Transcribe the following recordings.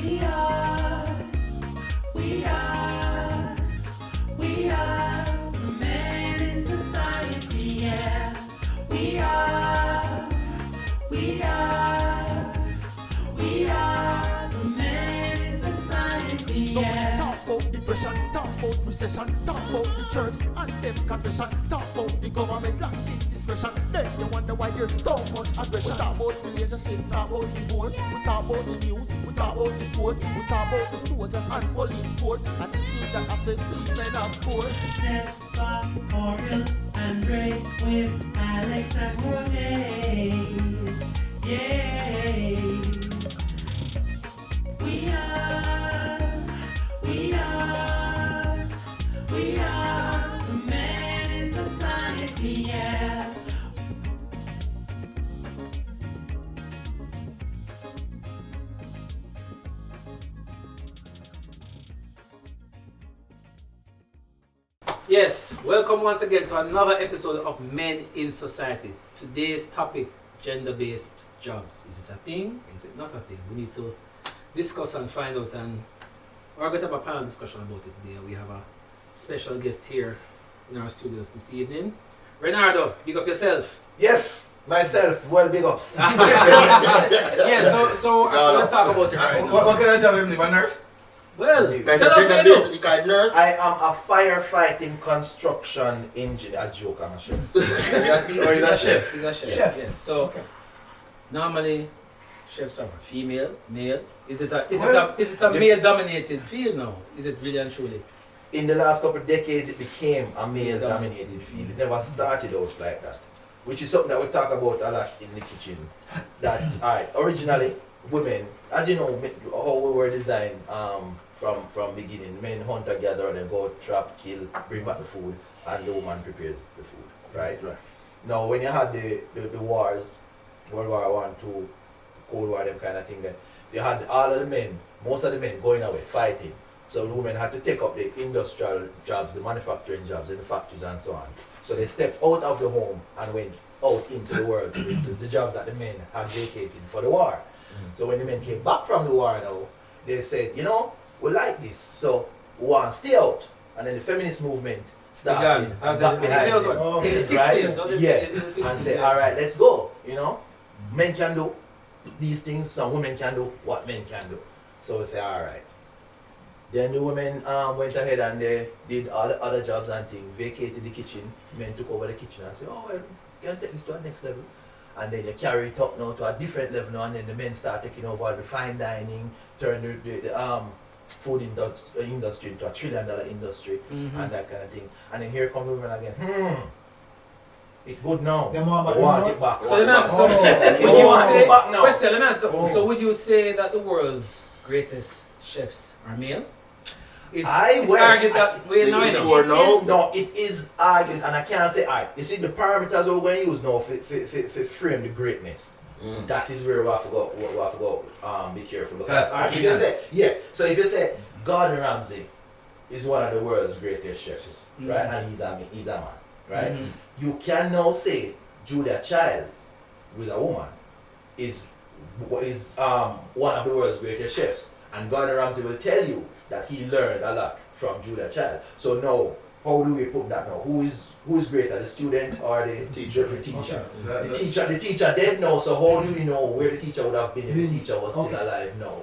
We are, we are, we are the men in society, yeah. We are, we are, we are the men in society, yeah. Talk about depression, talk about recession, talk about the church and them confession, talk about the government lacking discretion. Then you wonder why there's so much aggression. We talk about relationship, talk about divorce, we talk about the news, we talk about the sports, we talk about the soldiers and police force, and issues that affect women of course. Zephyr, Oriel, Andre with Alex and Jorge. Yeah. We are, we are, we are the men in society, yeah. Yes, welcome once again to another episode of Men in Society. Today's topic, gender-based jobs. Is it a thing? Is it not a thing? We need to discuss and find out, and we're going to have a panel discussion about it today. We have a special guest here in our studios this evening. Renardo, big up yourself. Yes, myself, well big ups. Yeah, so I'm going to talk about it right now. What kind of job am I, nurse? Well, Guys, tell I'm us gender what you based, you kind nurse. I am a firefighting construction engineer. A joke, I'm a chef. Or is that chef? He's a chef. Chef. Yes. So normally chefs are female, male. Is it a male dominated field now? Is it really and truly? In the last couple of decades, it became a male-dominated field. It never started out like that, which is something that we talk about a lot in the kitchen. That alright, originally women, as you know, how we were designed from beginning. Men hunter gatherer, then go trap, kill, bring back the food, and the woman prepares the food. Right. Now, when you had the wars, World War One, Two, Cold War, them kind of thing, then you had all of the men, most of the men going away fighting. So the women had to take up the industrial jobs, the manufacturing jobs in the factories and so on. So they stepped out of the home and went out into the world to do the jobs that the men had vacated for the war. So when the men came back from the war now, they said, you know, we like this, so we want to stay out. And then the feminist movement started. Began. In the 60s, right? was it? Yeah, In the 60s, and say, yeah. all right, let's go. You know, men can do these things, some women can do what men can do. So we say, all right. Then the women went ahead and they did all the other jobs and things, vacated the kitchen. Men took over the kitchen and said, oh, well, you can take this to the next level. And then you carry it up now to a different level now, and then the men start taking over the fine dining, turn the food industry into a $1 trillion industry, and that kind of thing. And then here come the women again, it's good now. Them want back We want now? it back. So let me ask you something. We want it back now. Question, let me ask you something. So would you say that the world's greatest chefs are male? It's argued that way now, you know. No, it is argued, and I can't say alright. You see, the parameters we're going to use now for frame the greatness. That is where we have to go. Be careful. Because That's if you say, so if you say Gordon Ramsay is one of the world's greatest chefs, right, and he's a man, right? You can now say Julia Childs, who is a woman, is one of the world's greatest chefs, and Gordon Ramsay will tell you that he learned a lot from Julia Child. So now, how do we put that now? Who is greater, the student or the teacher? The teacher. The teacher dead now, so how do we know where the teacher would have been if the teacher was still alive now?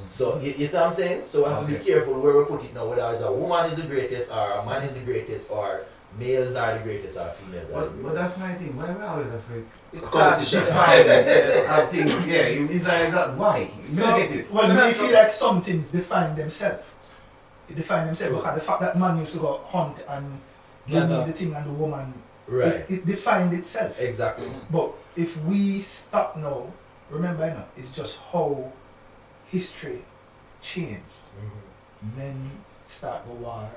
So you see what I'm saying? So we have to be careful where we put it now, whether it's a woman is the greatest or a man is the greatest or males are the greatest or females are the But greatest. that's my thing. Why we always afraid? It's Competition. I think, yeah, is that why? Well, we feel like some things define themselves. They define themselves because the fact that man used to go hunt and give me the thing and the woman, Right. it defined itself. Exactly. But if we stop now, remember, you know, it's just how history changed. Men start the war,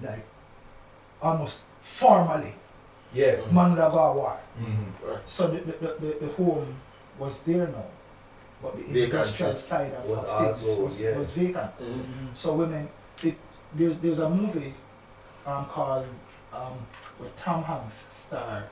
like almost formally. Yeah. Man would have got a war. Right. So the home was there now, but the Vacant. industrial side of Was things also, was vacant. So women, there's a movie called where Tom Hanks star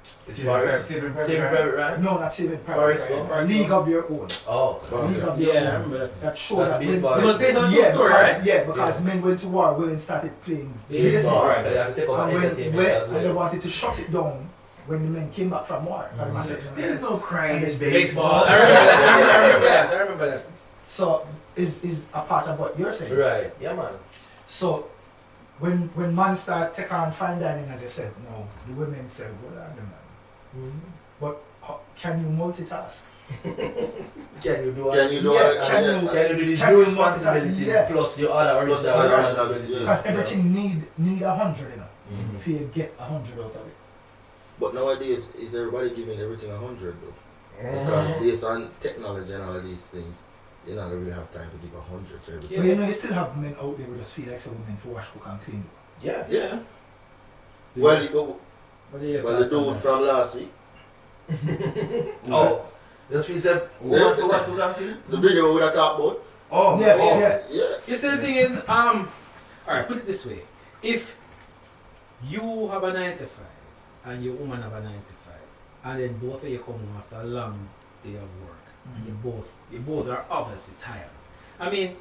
It's Saving Forest. Saving Private Saving Ryan. Private Ryan. No, not Saving Forrest Private Gump. Ryan. League of Your Own. Oh, League of Your Yeah, I Own. remember that. That show That's that baseball. It was based on a true yeah, story, because, right? yeah, because men went to war, women started playing Baseball. baseball. Right, they have to take over And entertainment when as they well. wanted to shut it down when the men came back from war. There's no crime in Baseball. baseball. I remember that. I remember that. I remember that. So is a part of what you're saying. Right, yeah, man. So when man start take on fine dining, as I said, no, the women say, well, I don't know. But can you multitask? Can you do Can you do Yeah, it? can Yeah. you- Can you do these Can new you responsibilities multitask? Yeah. plus your other Plus original the other responsibilities? Yeah. Because everything need 100, you know, Mhm. if you get 100 out of it. But nowadays, is everybody giving everything 100 though? Because based on technology and all of these things, you not really have time to give 100 to everything. But you know, you still have men out there who just feel like some women for wash, cook and clean. Yeah. Yeah. Well, the dude from last week, Oh, just feel said, what for what to do? the video we were talking about, Oh, Yeah, oh. yeah. yeah. You see, the thing is, alright, put it this way. If you have a 9 to 5 and your woman have a 9 to 5, and then both of you come home after a long day of work, and you both are obviously tired. I mean,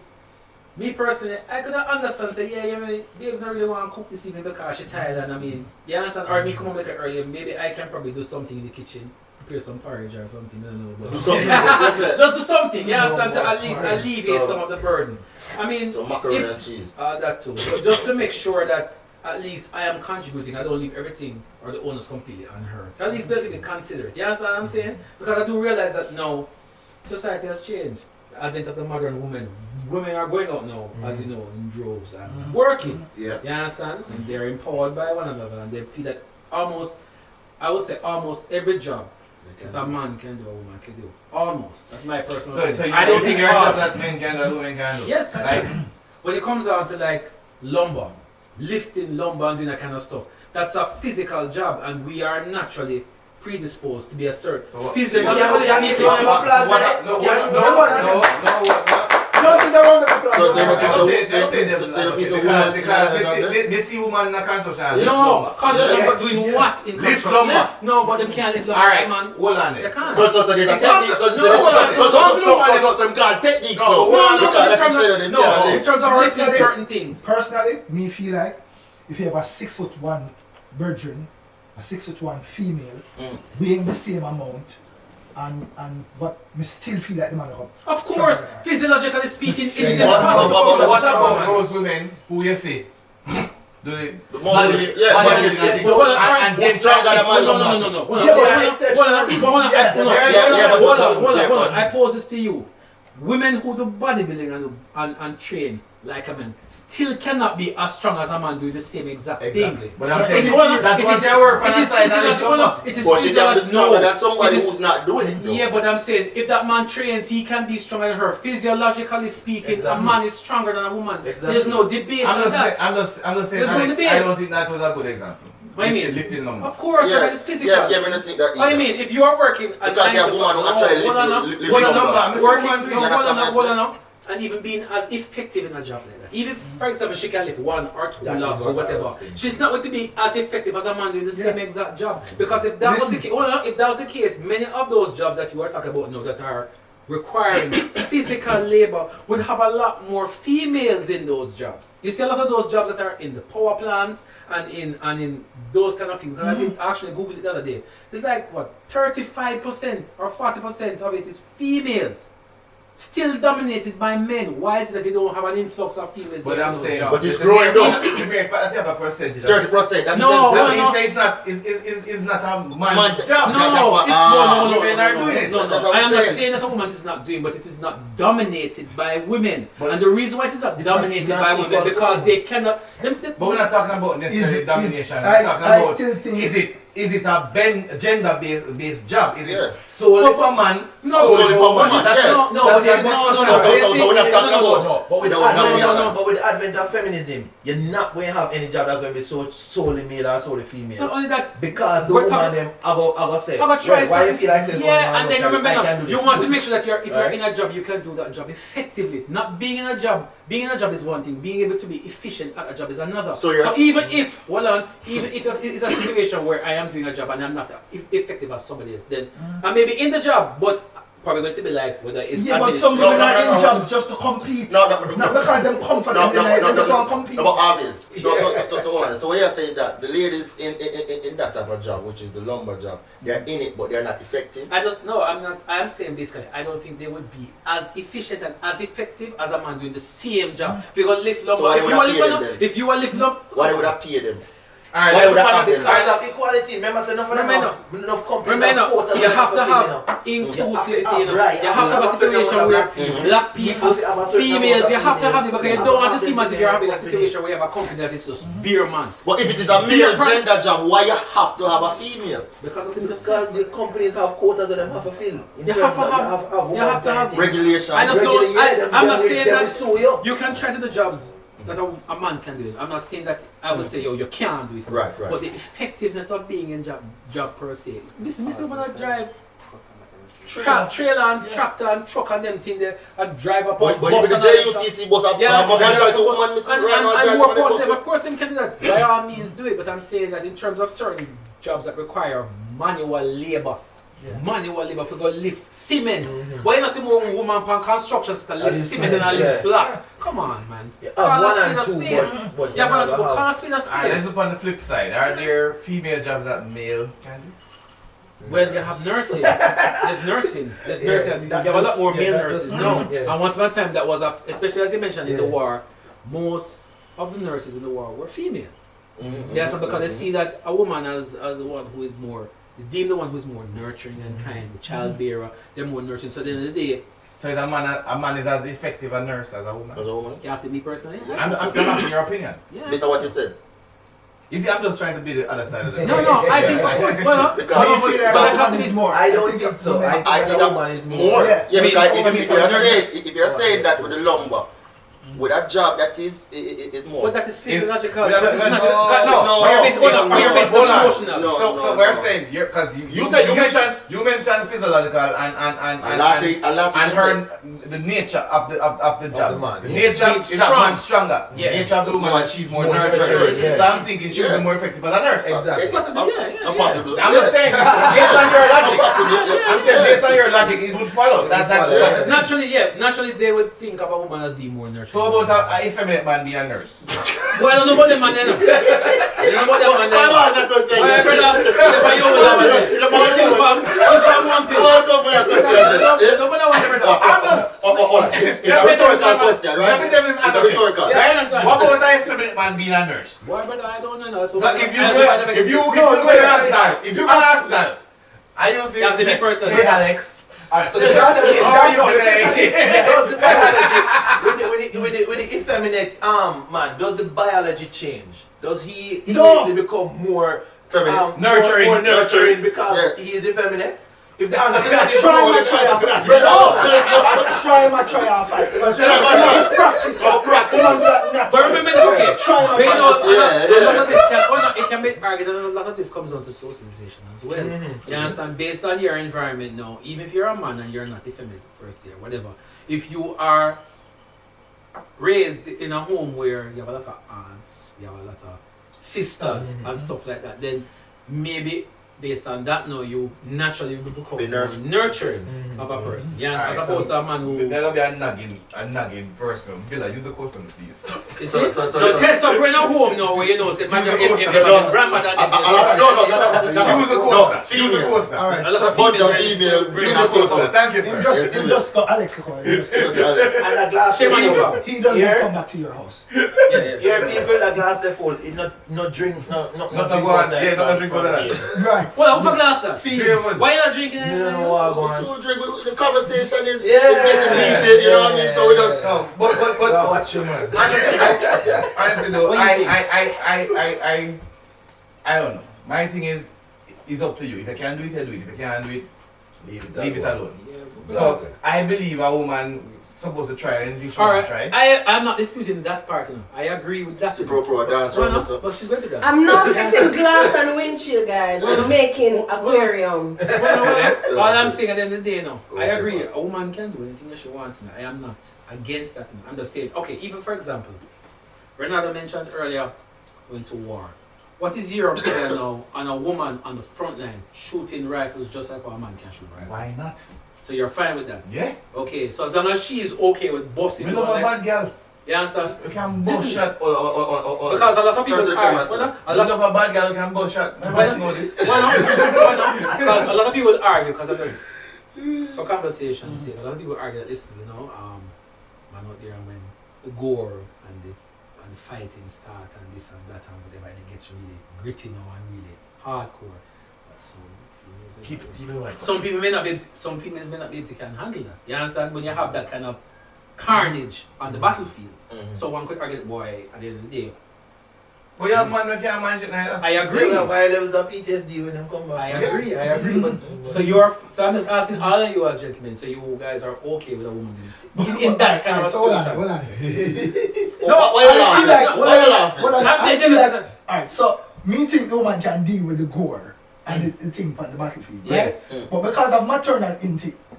me personally, I could understand, say, yeah, you know, babes not really want to cook this evening because she's tired, and I mean, you understand? Or me come home like earlier, maybe I can probably do something in the kitchen, prepare some porridge or something, I don't know. Do But something, that's it. just do something, you understand, to No, at least porridge. alleviate So- some of the burden. I mean, So macaroni if- and cheese. that too. But just to make sure that at least I am contributing, I don't leave everything or the onus completely on her. So at least basically consider it. You understand what I'm saying? Because I do realize that now society has changed. The advent of the modern woman. Women are going out now, as you know, in droves and working. Yeah. You understand? And they're empowered by one another and they feel that almost, I would say almost every job that a man can do, a woman can do. Almost. That's my personal So opinion. you I don't think you're a all. job that men can do, women can do. Yes, Like, when it comes down to like lumber, lifting lumber and doing that kind of stuff, that's a physical job and we are naturally predisposed to be a certain So what- physiologically Yeah, speaking. yeah, yeah. No, it's a round of applause. So No, they see woman in a construction. No, construction, but doing what in Lift construction? lumber. Lift. No, but them can't lift lumber, Alright, man. hold on They there. can't. So there's a It's technique, not- so no, hold on. some kind techniques No, now. hold on, No, Because but in that's terms considered of, them no, can't in lift. terms of lifting Personally- certain things. Personally, me feel like if you have a 6'1" virgin, a 6'1" female, Mm. weighing the same amount, and but me still feel like the man up. Of course, physiologically speaking, it is Yeah, impossible. but What about those women who you see? Do they? The more we- yeah, Man, but yeah, if- but hold on, and who's then stronger than man? No, no, no, no. Hold on, Yeah, but hold on, we're hold on, hold on, Yeah, hold on, yeah, yeah, but- hold on, yeah, but- I pose this to you. Women who do bodybuilding and train like a man still cannot be as strong as a man doing the same exact Exactly. thing. But I'm If saying you wanna- that if was it's- their work on it the is side and it's physiological, lumber. it is But she can be physiological. stronger than It somebody is- who's not doing it. though. Yeah, but I'm saying if that man trains, he can be stronger than her. Physiologically speaking, Exactly. a man is stronger than a woman. Exactly. There's no debate I'm on just saying, that. I'm just saying, There's no Alex, debate. I don't think that was a good example. What do you mean? Lifting number. Of course, Yeah, because it's physical. yeah, yeah, I don't think that What I either. mean, if you are working at Because 9 you have to women who 5, actually hold on now, lift hold on the now, number. I'm working, saying no, that's hold on what now, I hold said. on now, and even being as effective in a job like that. Even, for example, she can lift 1 or 2 That is logs or what I whatever. was thinking. She's not going to be as effective as a man doing the same Yeah. exact job. Because if that was the Listen. case, hold on now, if that was the case, many of those jobs that you are talking about now that are requiring physical labor would have a lot more females in those jobs. You see a lot of those jobs that are in the power plants and in those kind of things. And I did actually Google it the other day. It's like what 35% or 40% of it is females. Still dominated by men. Why is it that they don't have an influx of females But going I'm in those saying, jobs? But it's growing though. The mere fact that you have a percentage. 30%. That No, means That no, means no. say it's not is not a man's Man's job. No, that's what- no, women are doing it. No, That's no. what I I'm am not saying. saying that a woman is not doing, but it is not dominated by women. But and the reason why it is not it's not- dominated not by equal women to because women. they cannot. But we're not talking about necessarily Is- domination. is- We're talking I about still think- is it a gender based job? Is it Yeah. solely for man? No, solely for woman. woman? Yeah. no, no, That's but the there's no, no, discussion. no. So- They're so saying- we're not talking no, no, about- no. But with, No, the advent, no, no, but with the advent of feminism, you're not going to have any job that's going to be so solely male or solely female. Not only that, Because the We're woman talking- them, I go say, I'm gonna try why you something. feel like saying, Yeah, and then remember I now, can do you this want too. to make sure that if you're Right. in a job, you can do that job effectively. Not being in a job being in a job is one thing, being able to be efficient at a job is another. So you're- even if, hold on, even if it's a situation where I am doing a job and I'm not effective as somebody else, then I may be in the job, but probably going to be like whether it's Yeah, but some people No, no, are no, in no. jobs just to compete. No, no, no, Not no. because them comfortable, they just want to compete. No, but Arvin, so hold on. So what you're saying that the ladies in that type of job, which is the lumber job, they're in it, but they're not effective. I don't know. I'm not. I'm saying basically, I don't think they would be as efficient and as effective as a man doing the same job. If you go lift lumber, So why if would you I want pay lift them lumber, then? if you want lift lumber, Why they would have paid them? Alright, Why would let's that put on the happen? Because of equality, remember, say nothing Remember, enough companies remember, have quotas you on have to for have female. inclusivity. You know, right, you have to have a situation where black people, You have to have a certain females, amount you of have to have it females. because you You don't have want to to seem have as if you're having a them. situation where you have a company that is just beer man. But if it is a male gender job, why you have to have a female? Because of Because the companies have quotas that them have to fill. You have to have Regulation. I just don't. I'm not saying that sue you. you can try to do jobs that a man can do it. I'm not saying that I would say, yo, you can't do it. Right. But the effectiveness of being in job per se. Listen, this woman that drive trailer and tractor and truck and them thing there and drive up But on if bus the and all that stuff. JUTC bus up, Yeah, I'm trying to woman, Mr. and Ryan, work drive on on them. the Of course, them can do that. By all means, do it. But I'm saying that in terms of certain jobs that require manual labor. Manual labor for go lift cement. Why you not see more woman on construction to lift lift cement and cement, lift yeah. block? Come on, man. Call a One spade and a two, spade. but Yeah, but you call a have- spade a Alright, spade. let's look on the flip side. Are there female jobs that male can do? Well, you have nursing. There's nursing. There's nursing. You that have a lot does- more yeah, male that nurses does- now. yeah. And once upon a time, that was especially as you mentioned in the Yeah. war, most of the nurses in the war were female. Mm-hmm. Yes, because they see that a woman as the one who is more, is deemed the one who is more nurturing and kind, the childbearer, they're more nurturing. So at the end of the day, So is a man is as effective a nurse as a woman? As a woman. you ask me personally, I'm asking your opinion. yeah. Based on what you said. You see, I'm just trying to be the other side of the No, I think of course, well, Because- but You feel like that a has to woman is be more. I don't think think that so. women- I I think think a that woman is more. more. Yeah. Yeah, I mean, because I mean, if you're nurses- saying if you're saying that with the lumber, with a job that is more. but that is physiological. Yeah, That is but- not. no, You're based on no, you're based hold on on. emotional. No. So we're saying because You said you you mentioned physiological And last week and you her the nature of the job. the man, The yeah. nature She's is that strong. man stronger. Yeah. The nature of the woman she's more More nurturing. nurturing, yeah. So I'm thinking she'll Yeah. be more effective as a nurse. Exactly. Possibly, yeah. Impossible. I'm just saying based on your logic. I'm saying based on your logic it would follow. That Naturally, they would think of a woman as being more nurturing. So about a effeminate man being a nurse. Well, I don't know about them man, you know. I don't know about them man. Why Then. was I going to say Well, that? brother, if I you with them man, one thing fam, one thing. Why come for that question? No, but I want to I'm just Hold on. It's a rhetorical question, right? It's a rhetorical. Yeah. What about an effeminate man being a nurse? Boy, brother, I don't know. So if you can ask that, I use it. That's me personally. Hey Alex. Alright, so How are you today? does the biology with the effeminate man, does the biology change? Does he No. immediately become more Feminine. Nurturing. more nurturing because Yeah. he is effeminate? If the answer to that is Try no, my then try off that. Brother, Try my try off that. Practice. But remember, okay, Try my but you try know, off. a lot of this it can be argued, and a lot of this comes down to socialization as well. You understand? Based on your environment now, even if you're a man and you're not effeminate first year, whatever, if you are raised in a home where you have a lot of aunts, you have a lot of sisters and stuff like that, then maybe based on that now you naturally will become Be more nurturing of a person. Yeah, as Alright, opposed to a man who There'll be a nagging person. Villa, use the question, please. you see? So- Now test up when a home now where you know say man Use the if coaster. your grandmother did this. Use the coaster. Use the coaster. Alright, A lot so of bunch of females female. bring Use a the coaster. coaster. Thank you, him sir. just him just got Alex to call. He just- and a glass Shame on you, full. fam. He doesn't Here? come back to your house. Yeah. Here people in a glass they full, it not drink, not Not go on. Yeah, not drink all of that. Right. Well, who for glass that? Three of one. Why you not drinking it? You don't know what I'm So drink, the conversation is Yeah. getting heated, you know what I mean? So we just No, but watch your man. honestly though, What do you think? I don't know. My thing is up to you. If you can do it, you do it. If you can't do it, leave it alone. Yeah, So I believe a woman supposed to try anything she All wants right, to try. I'm not disputing that part. You know. I agree with that. It's a pro dance, Why right? not? So. But she's going to dance. I'm not fixing glass and windshield, guys. I'm making aquariums. All I'm saying at the end of the day, no. I Okay, agree. fine. A woman can do anything that she wants. I am not against that. I'm just saying. Okay, even for example, Renata mentioned earlier going to war. What is your opinion now on a woman on the front line shooting rifles just like how a man can shoot rifles? Why not? So you're fine with that? Yeah. Okay, so as long as she is okay with busting, We love a bad girl. you understand? We can bust Listen. shot. Because a lot of people Turn to are. camera, Hold on, I a lot love a bad girl who can bust shot. Why Nobody not? know this. Why not? Why not? Because a lot of people argue, because of this, for conversation's sake, a lot of people argue that, listen, you know, man out there when the gore and the fighting start and this and that and whatever, and it gets really gritty now and really hardcore. But Keep it like some people may not be, some females may not be able to can handle that. You understand? When you have that kind of carnage on the battlefield, so one could argue, boy, at the end of the day, But you have man who can't manage it neither. I agree. We have high levels of PTSD when them come back. I agree, but so I'm just asking all of you as gentlemen, so you guys are okay with a woman in that kind of So hold on, situation? hold on. Why you laughing? Why you laughing? Hold on, I I feel never like, alright, so me think the woman can deal with the gore and the thing on the battlefield, right? But because of maternal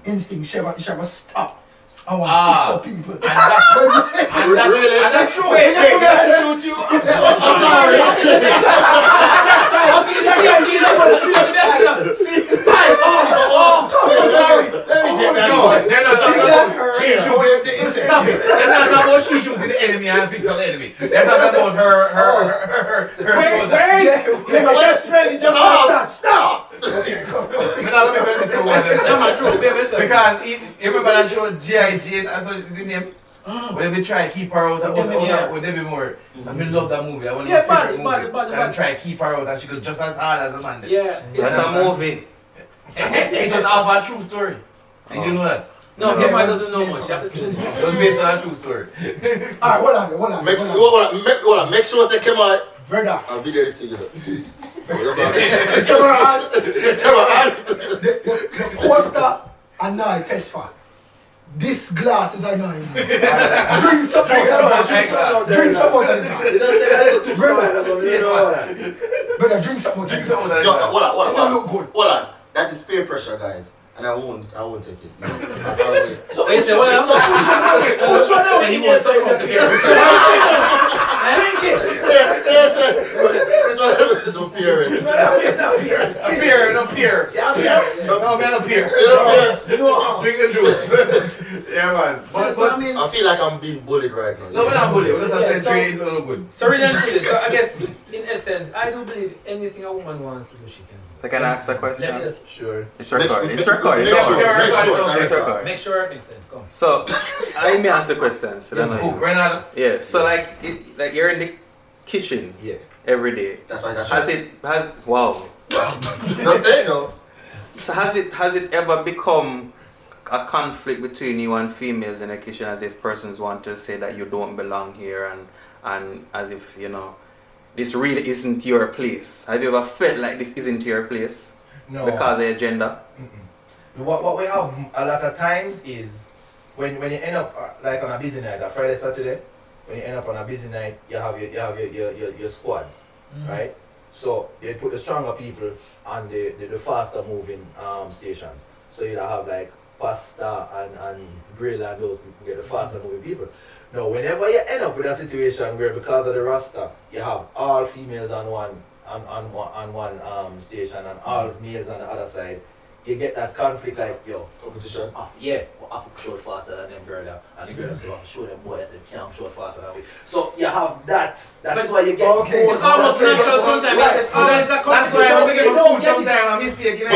instinct, she ever stop and want to fix up people. And that's true. Wait, I shoot you? I'm so sorry. I'm sorry. Let me get No, they're not talking about she Yeah. shooting. Stop it. They're not talking about she shooting the enemy and fix up the enemy. They're talking about her soldier. Yeah, my best friend, he just got shot. Stop! Okay, come on. We're not going to make this one. Because you remember that show G.I. Jane, that's what is in name? When they try to keep her out with Debbie Moore. I love that movie. I want Yeah, to favorite body, movie. And try to keep her out and she goes just as hard as a man did. Yeah. That's a movie. It was off a true story. Did you know that? No, Gemma doesn't know much. You have to see it. It was based on a true story. Alright, hold on. Make sure they come out. Brother, I'll video it to you. camera on. The poster and now I test for. This glass is annoying. Drink some more. Drink some more than that. Brother, drink some more. Drink some more. Yo, hold It don't look good. Hold on. That is peer pressure, guys. And I won't take it. I'll wait. So you say, well, Which one now? he wants something to hear. Which one is a peer? No peer. No man up here. Drink the juice. Yeah man. But So I mean, I feel like I'm being bullied right now. no, we're not bullying. We're just Yeah, saying so- trade don't look good. so really and truly, so I guess in essence, I do believe anything a woman wants to do, she can do. So can I ask a Let question? me just Sure. It's recorded. It's recorded. Make Don't sure. worry. Make It's sure. recorded. make sure it makes sense. Go on. So I may ask a question. So then Cool. I Renata. yeah. So like you're in the kitchen Yeah. every day. That's why I Has wow. Not saying no. So has it ever become a conflict between you and females in the kitchen, as if persons want to say that you don't belong here and as if, you know, this really isn't your place? Have you ever felt like this isn't your place No. because of your gender? What we have a lot of times is when you end up like on a busy night, a Friday, Saturday, when you end up on a busy night, you have your squads, right? So they put the stronger people on the faster moving stations. So you have like Faster and Grill and those people get the faster moving people. Now whenever you end up with a situation where because of the roster you have all females on one station and all males on the other side, you get that conflict like yo. Competition. I have to show it faster than them girl there. And the girl them say I have to show them boy that they can't show it faster than we. So you have that. That's why you get Okay. It's almost natural sometimes. It's always that That's why I want to get a food sometimes. I'm mistaken.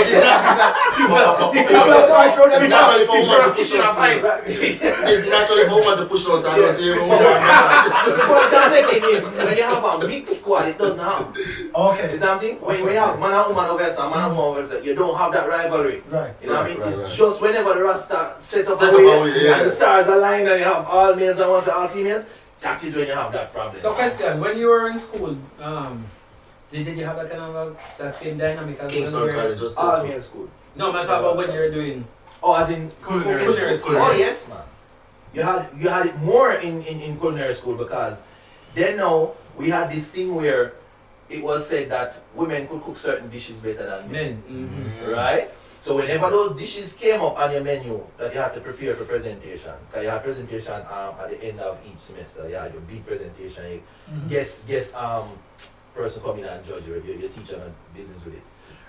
It's naturally for woman to push out and don't say you The point I'm making is when you have a mixed squad, it doesn't happen. Okay. You see what I'm saying? When you have man and woman over here, and man and woman over here, you don't have that rivalry. Right. You know what I mean? Right, It's right. just whenever the Rasta set up Set a up way a way, yeah. and the stars align and you have all males and all females, that is when you have that problem. So question, when you were in school, did you have that kind of that same dynamic as when you Kingston were? College just all male school. No, I'm talking about when you were doing. Oh, as in Culinary Culinary school. Oh yes, man. you had it more in culinary school because then now we had this thing where it was said that women could cook certain dishes better than men. Right? So whenever those dishes came up on your menu that you had to prepare for presentation, because you had presentation at the end of each semester, you had your big presentation, you guest person come in and judge you, your teacher and business with it.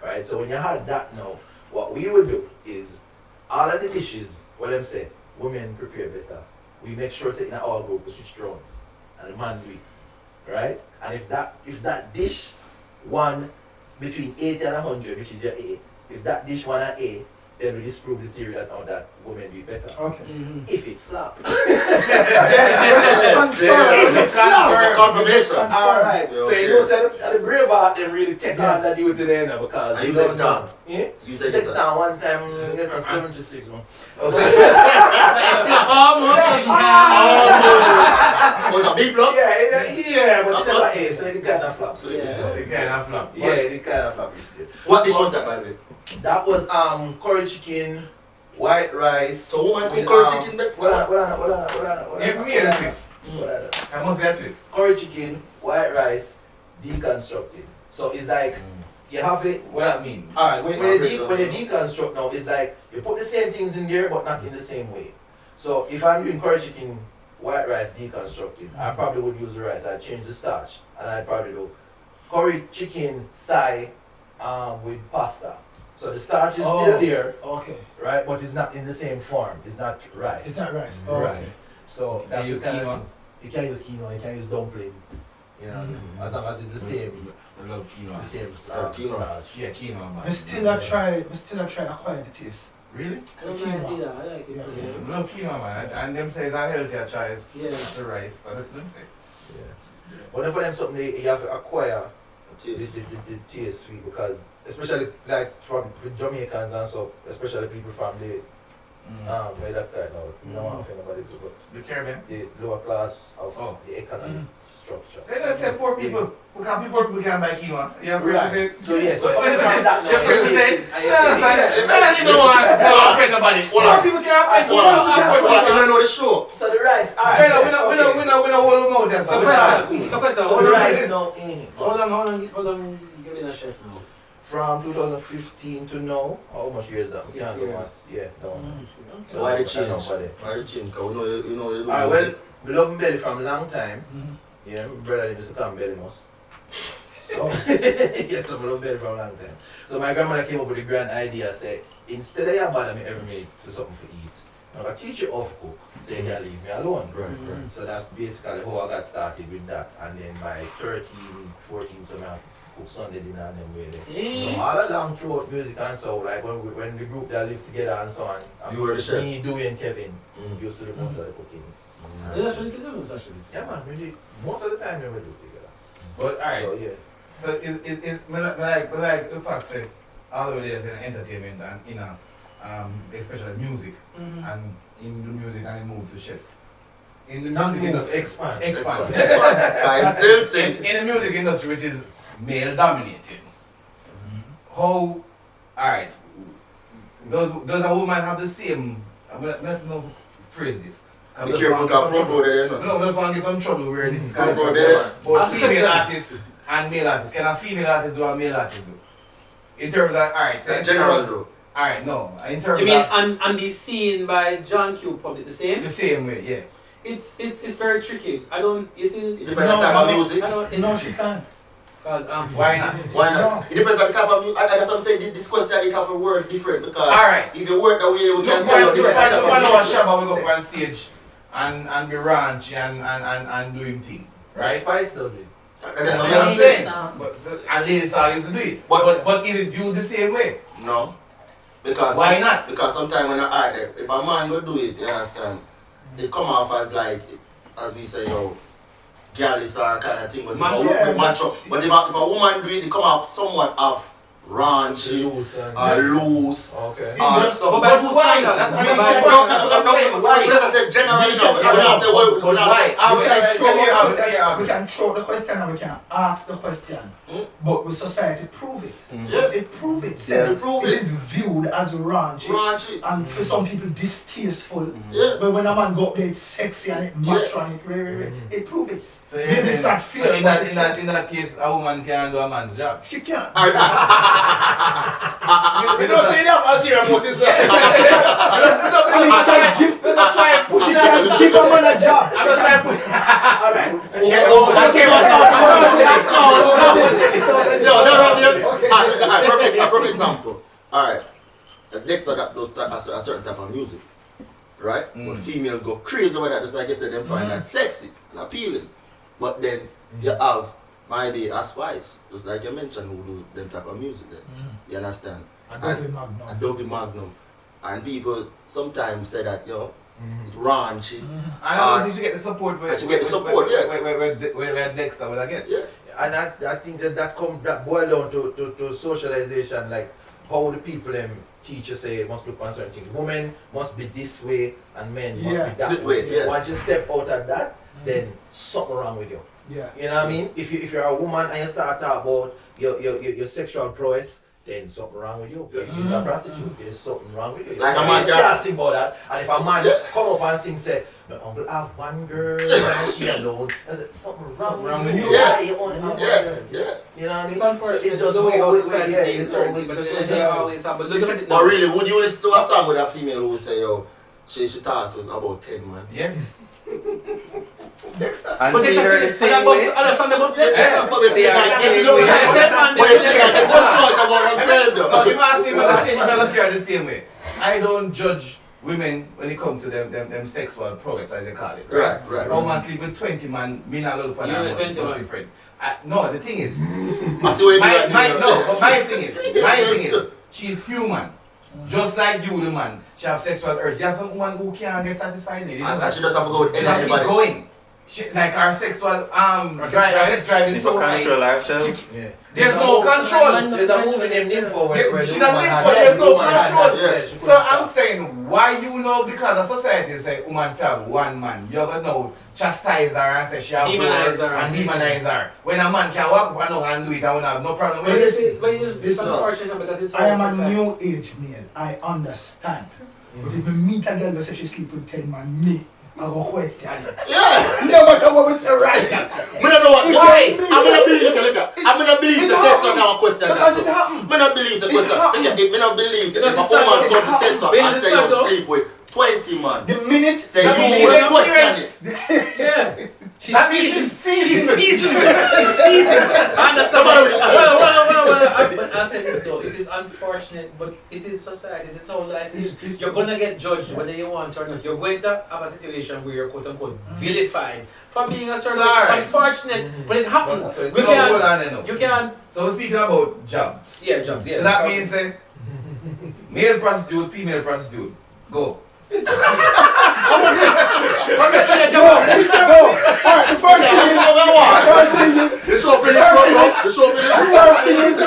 Right? So when you had that now, what we would do is all of the dishes, what them say, women prepare better. We make sure that in our group we switch it around and the man do it. Right? And if that dish won between 80 and 100, which is your A, if that dish won an A, then we disprove the theory that now that women do it better. Okay. If it flopped. It's confirmation. Alright. Yeah, So you know say the brave heart they really take on that duty there now because And you you don't take know. down. Yeah? You Take take it it down. down one time, get a 76 man. Almost Was a B plus? Yeah, but it never A, so it kind of flops. Yeah. They kind of flop. Yeah, it kind of flops still. What dish was that, by the way? That was curry chicken, white rice. So woman cook with, curry chicken back? Hold on. Give me a twist. Hold on. That must be a twist. Curry chicken, white rice, deconstructed. So it's like you have it. What that mean? Alright, when you deconstruct now, it's like you put the same things in there but not in the same way. So if I'm doing curry chicken, white rice deconstructed, I probably would use the rice. I'd change the starch and I'd probably do curry chicken thigh with pasta. So the starch is still there, Okay. right? But it's not in the same form. It's not rice. It's not rice. Right. Okay. So that's use the kind quinoa? of you can use quinoa, you can use dumpling. You know, as long as it's the same, I love quinoa. the same Quinoa. starch. Yeah, quinoa, man. I still try acquire the taste. Really? I don't mind it either. I like it too. I love quinoa, man. And them say it's a healthier choice. Yeah. The rice. So that's what them say. Yeah. But for them something you have to acquire the Taste. taste sweet because especially like from Jamaicans and so, especially people from the where that kind of you don't want to offend nobody but The Caribbean. the lower class of Oh. the economic structure. They don't say poor people. Because poor people can't buy quinoa. You have to say. So yeah, so coming from that now, You have to say. you You don't want to offend nobody. Poor people can't offend Hold on, hold on, you know the show. So the rice, We alright. don't hold them out there. So question, So the rice now hold on, give me a chef now. from 2015 to now, how much years that? 6 Can't go years. on. Yeah, no. So why the change? Nobody. Why the change? Because you know, Alright, well, we love Belly from long time. Yeah, my brother used to call me Belly Moss. So, yes, I love Belly from long time. So my grandmother came up with the grand idea, say, instead of you bother me every minute for something to eat, I'm going to teach you how to cook, so you can leave me alone. Right. So that's basically how I got started with that. And then by 13, 14, so I cook Sunday dinner and then we're there. So all along throughout music and so, like when the group that lived together and so on, You were the chef? me, Dewey and Kevin used to do most of the cooking. You actually did them, actually. Yeah man, really, most of the time we would do together. But alright. So yeah. So is like the fact say all the days in entertainment and in especially music and in the music and move to chef. In the music industry Expand. I'm still saying. in the music industry which is male dominated. How alright does a woman have the same I'm not know phrase this. Be careful, because pro there, you know. No, that's one get some trouble where this Pro guy pro there. but Ask female yourself. artists and male artists. Can a female artist do a male artist do? In terms of alright, so In general though. alright, no. In terms You mean of and be seen by John Q public the same? the same way, yeah. It's very tricky. I don't you see It depends on the type of music. I don't No, she can't. because Why not? Why not? It depends on the type of music. That's what I'm saying. This question it have to work different because Alright. if you work the way you Look can for say you look different for type of someone our music. Shabba we go up on stage and be ranch and do him thing. Right? Spice does it. That's That's what what I'm I'm saying. saying. But so, and Lady Saw used to do it. But- But is it viewed the same way? No. Because Why not? Because sometimes when I art, if a man go do it, you understand, it come off as like, as we say, yo, girl is kind of thing. But Macho. if a woman do it, it come off somewhat of raunchy, Loose and- or loose, Okay. or something. But who's why? standards? That's But why- why- No, that's what I'm saying. Why? Because I said generally, no. When I say what, when I Why? say, I We was can like, throw come here, the I was question, like, we can throw the question and we can ask the question. But with society, prove it. Yeah. It prove it. Yeah, prove It it. is viewed as raunchy. raunchy. And for some people, distasteful. Yeah. But when a man go up there, it's sexy and it macho and it prove it. So you're This is saying- not so fair, in but that, it's in that, in that case, a woman can do a man's job. She can't. Alright, You don't say that ulterior motives. I mean, Try and push she it out. can give a man a job. I'm just trying to push Alright. a perfect example. Alright, next I got those a certain type of music, right? But females go crazy over that, just like I said, them find that sexy and appealing. But then you have my day as Spice, just like you mentioned, who do them type of music then. You understand? A Dovey Magnum. A Dovey Magnum. And people sometimes say that, you know, it's raunchy. I know, did you get the support? And you get the support, yeah. Where Dexter will I get? Yeah. And I think that boil down to socialization, like how the people teach you say must look on certain things. Women must be this way and men must be that This way, yeah. Once you step out of that, then something wrong with you. Yeah. You know what I mean? If you're a woman and you start talking about your sexual prowess, then something wrong with you. If you're a prostitute, there's something wrong with you. Like a You man can't sing about that. And if a man come up and sing, say, my uncle have one girl and she alone, I said, something wrong with you. Yeah. Why you only have one Yeah, girl? yeah. You know what I mean? It's unfortunate. So it's just the way our always- society yeah, thinks it's certain always- things, but it's they always- always have. But look at it But now. really, would you listen to a song with a female who say, yo, she talk to about 10 man? Yes. Dexter. And But see her the same way. Understand the most. But it's See, I like, see you know, it. but it's like, it's not about what I'm saying though. No, you ask me, I see her the same way. I don't judge women when it comes to them sexual progress, as they call it. Right. A woman sleep with 20 man, me not look upon You her with 20 man. friend. No, the thing is, I see what you but my thing is, she's human. Just like you, the man, she have sexual urge. You have some woman who can't get satisfied. You know And that? she just have to go with She have to keep anybody. going. Like her sexual sex drive is If so we high. control ourselves. Yeah. There's no control. There's a movie named Nympho where She's the a woman nympho, had- there's the no woman had control. that, she So couldn't I'm stop. saying, why you know, because the society say woman can have one man, you ever know chastise her and say she have Demonize more her. and demonize her. When a man can walk up and down and do it, I won't have no problem But with It's, it. it's unfortunate, but that is I am how a society- new age male. I understand. But if you meet a girl that says she sleep with 10 man, me, I go question it. Yeah. No matter what we say right. I don't know what. Why? I'm gonna believe it. I'm gonna believe the test on our question. Because it happened. I'm gonna believe the It question. happened. I'm gonna believe You if know, a woman it come to test up happened. and say you sleep with 20 man. The minute Say That means you she's will question experienced. it. Yeah. She's That means seasoned. she's She's seasoned. seasoned. She's seasoned. I understand. Well. But I said this though. It is unfortunate, but it is society. This is how life is. You're gonna get judged whether you want or not. You're going to have a situation where you're quote unquote vilified for being a certain. Sorry. It's unfortunate, but it happens. So it's We So hold can't. on, you know. You can't. So we're speaking about jobs. Yeah, jobs. Yeah. So that means male prostitute, female prostitute. Go. No. Alright, the first thing is, The show for this, the show for this. the first thing is,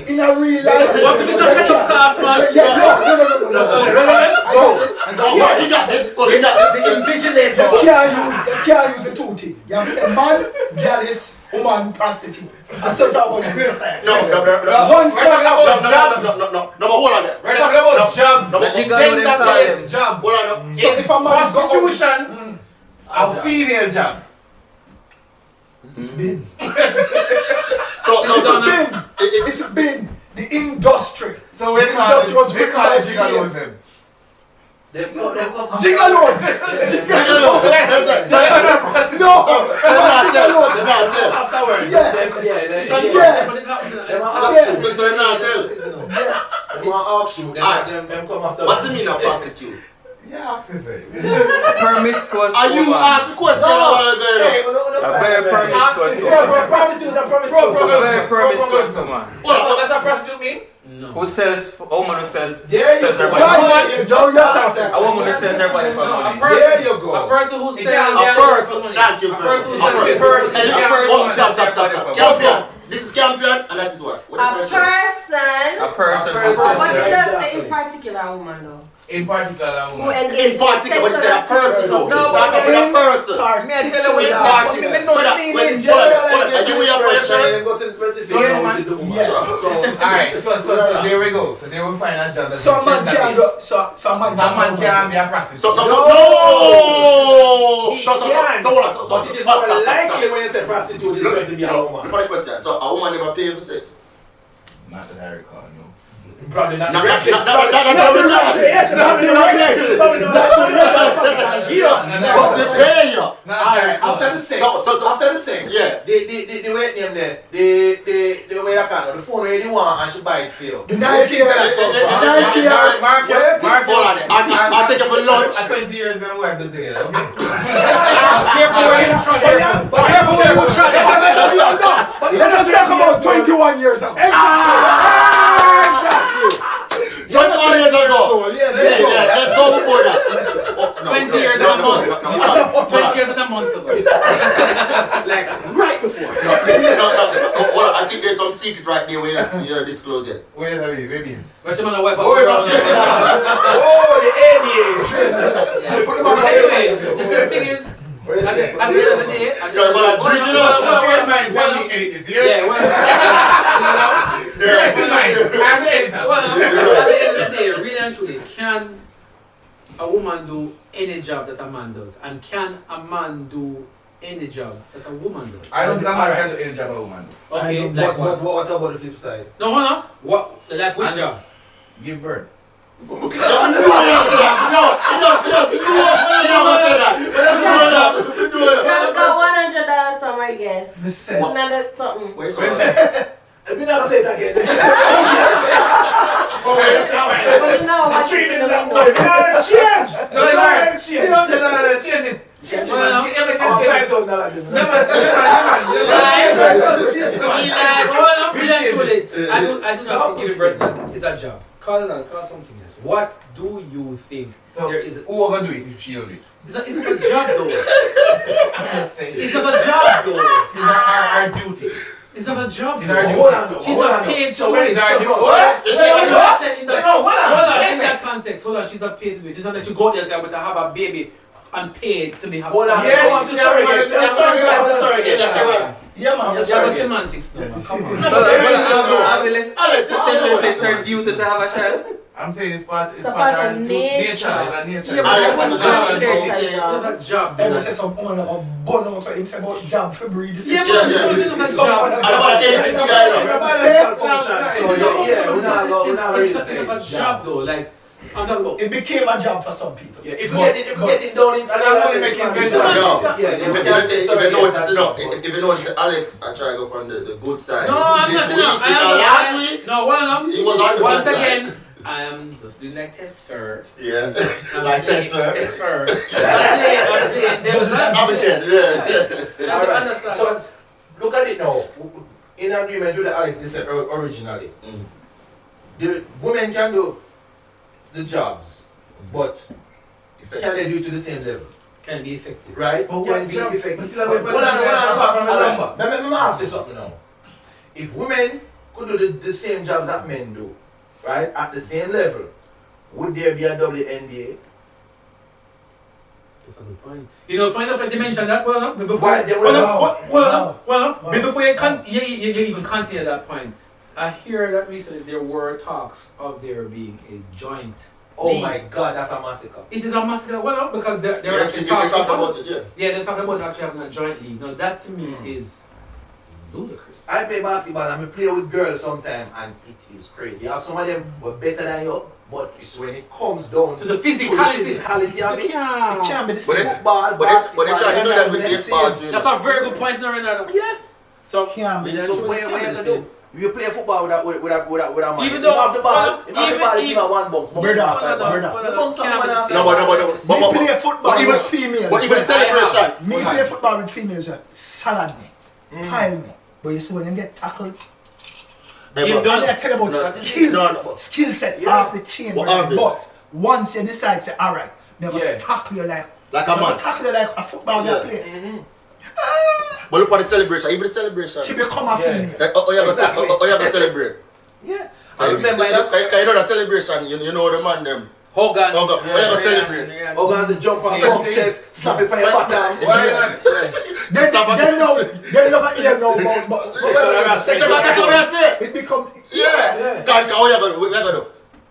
in a real life. What if it's a setup sauce, man? Yeah, no. Oh, he got this. Oh, he got this. The invigilator. You can't use the two things. You have to say man, goddess, woman, prostitute. That's what I'm about in society. No. One We're talking about jobs. No, but hold on there. We're talking about jobs. No, The jiggle them call them. Job. Hold on there. So if a man go out, Prostitution, a female job. it's big. It's It's big. The industry. So we call Industry was it written by gigaloism. They come. Gigalos. No. Afterwards. Yeah. It's Yeah. unfortunate, but it happens. They want offshoot. Them come after. What's the meaning of prostitute? Yeah, I say. Promiscuous Are you woman. asked the question? A very promiscuous woman. A very promiscuous woman. What does a prostitute mean? No. Who sells, a woman who sells There you her go. body. Right. A woman who sells her body for No, a money. person, There you go. A person who sells can't their get body first. for money. Thank you A very person who much. sells A their person. body. A person who sells their body for money. Champion. This is champion, and that is what? What A the question? person. A person A who person. But what says it that. does say in particular, a woman though. In particular, Who woman. engages In particular, what is that? A person, though. No, It's not but about a person. Me I tell you what In you want, particular. me know the Hold meaning. on, are you with your question? Go to the specific, Yeah, which is the woman. Yeah. So, Alright, so there we go. So there we find a job that's Some man can go. gender-based. Some man Some man can be a prostitute. So, no! He So, can. hold on, so, but it is more likely when you say prostitute, it's going to be a woman. Funny question. So, a woman never pay for sex? Not that I recall, no. Probably not No, directly. no, no, no, no, no, no. Yes, No, no, no, But they pay you. Alright, after the sex, after the sex, Yeah. the weight name there, the way I can, the phone where you want and she buy it for you. The Nike, Mark, hold on. I'll take you for lunch. 20 years now we have to do it, okay? Careful where you try. Careful where you try. Let us talk about 21 years ago. 21 years ago. Yeah, Yeah, let's go before that. Oh, no, 20 no, years no, and a no, month. no, no, no, 20 years and a month ago. like right before. Hold on, I think there's some secret right there where you disclose it. Wait a minute, baby. Where's your man wipe up? Oh, the ADH. Yeah. The thing is, Where is at it? the end of the day, at the Yeah, but I drink it up. Bear in mind, tell me edit this, yeah, yeah? well, Bear in mind, I'm the editor. well, at the end of the day, really and truly, can a woman do any job that a man does? And can a man do any job that a woman does? I don't think a man can do any job a woman do. Okay, I like don't what? What about the flip side? No, hold on. What? Like which job? Give birth. No, he does say that. Just got $100 somewhere, I guess. This said, Another something. Wait, so We're not gonna say it again. But you know what you know. Change. No, it's alright. Change it. Change it, Well, man. Everything change. I do not think giving birth is a job. Call something else. What do you think So, there is? who are gonna do it if she don't do it? It's not a job though. I'm just saying. It's not a job though. It's our duty. It's not a job It's our though. duty. Hold on, though. She's Hold not on, paid though. to So do where it. is our duty? What? I said in that, No, hold on. in Listen. that context, hold on, she's not paid to do it. It's not that you go there and say, I'm going to have a baby and paid to be happy. Hold on. Yes, I'm sorry. yeah, man. Yes, Yeah, but sir. semantics now, man. Come on. So it's her duty to have a child. I'm saying it's part It's a part of our nature. It's a nature. Yeah, but Alex, I wouldn't consider it a a job. not a job. Ever say some woman of a bun out of him say about job for breed. Yeah, but Yeah, it's not a job. I don't want to get into that. We're not ready to It's say not a job though. Like, I'm talking about. It became a job for some people. Yeah, if you get it done in, If you notice Alex, I try to go on the good side. No, I'm this not week, saying because last week, No, one of them. he was on the Once bad side. again, I am just doing like test fur. Yeah, like test fur. Test fur. I'm playing devil's I'm a test, yeah. Trying to understand. So, look at it now. In agreement with the Alex, this said originally, the women can do the jobs, but can they do it to the same level? Can be effective. Right? But Can what be job? effective. But still have a- Hold on. apart from the number. Let me ask you something now. If women could do the same jobs that men do, right, at the same level, would there be a WNBA? That's a good point. You know, find out if you mention that. Well, no, before. Why? They will Well, before you even continue that point, I hear that recently there were talks of there being a joint. Oh league. my God, that's a massacre. It is a massacre. Well, no, because they're Yeah, actually they talking talk about. about it, yeah. Yeah, they're talking about actually having a joint league. Now that to me is ludicrous. I play basketball and I play with girls sometimes and it is crazy. You have some of them were better than you, but it's when it comes down To the physicality. of it. It can't be the But same. it- Football, But basketball, they try to do that with baseball too. That's a very good point, Renata. Yeah. So, Can't be the that's same. So what where it you can be to the do? You play football with a man. Even If though- you have the ball, if you have the ball, even- give her one bounce. Bird off, Well, no, bird off. well, You no, bounce can't up, be the man. same. No, but Me play football even- with females. But even the celebration. Me play football with females. Salad me, pile me. But you see when you get tackled, Hey, Game but- done. and I tell you about No, skill, no. skill set Yeah. off the chain. What But are they? once you decide, say, all right, never Yeah. tackle you like Like a man. tackle you like a football Yeah. player. But look at the celebration, even the celebration. She become a Yeah. female. Oh, you have Exactly. to celebrate. Yeah. I remember you know the celebration, you know the man them. Hogan. Oh, you have to celebrate. Oh, guys, the jump on the chest, slap it for your bottom. Why not? Then never hear no about Sexual harassment. That's what I say. it becomes Yeah. Can't how you gonna, we gonna do?